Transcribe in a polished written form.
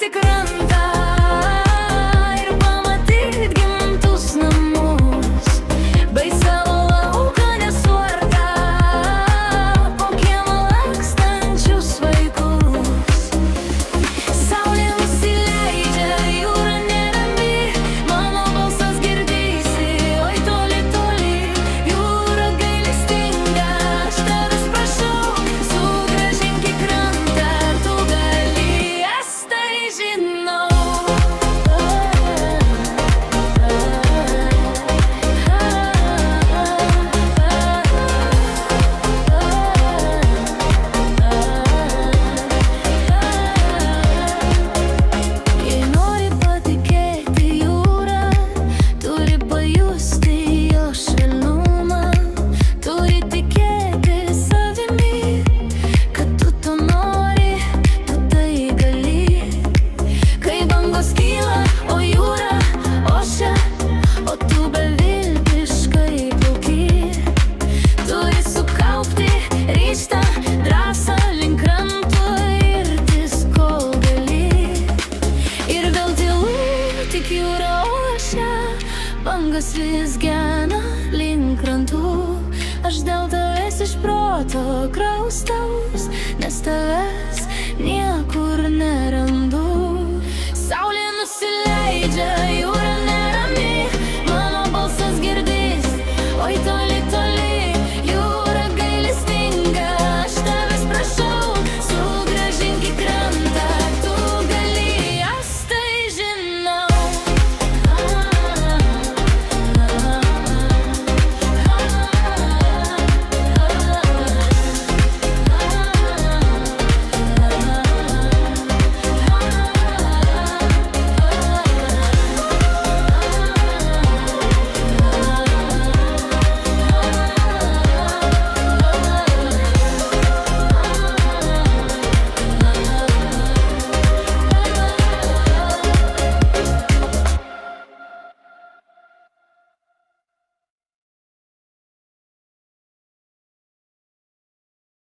į krantą ir pamatyt gimtus namus, bei savo lauką nesuartą, po kiemą lakstančius vaikus. Saulė nusileidžia, jūra nerami, mano balsas girdėsi, oi toli, toli. Jūra gailestinga, aš tavęs prašau, sugrąžink į krantą, tu gali, aš tai žinau. Jei nori patikėti jūrą, turi pajusti jo švelnumą, turi tikėti savimi, kad tu to nori, tu tai gali. Kai bangos kyla, o jūra ošia, o tu beviltiškai plauki, turi sukaupti ryžtą, drąsą link kranto irtis, kol gali. Ir vėl tylu, tik jūra ošia, bangas vis gena link krantų. Aš dėl tavęs iš proto kraustaus, nes tavęs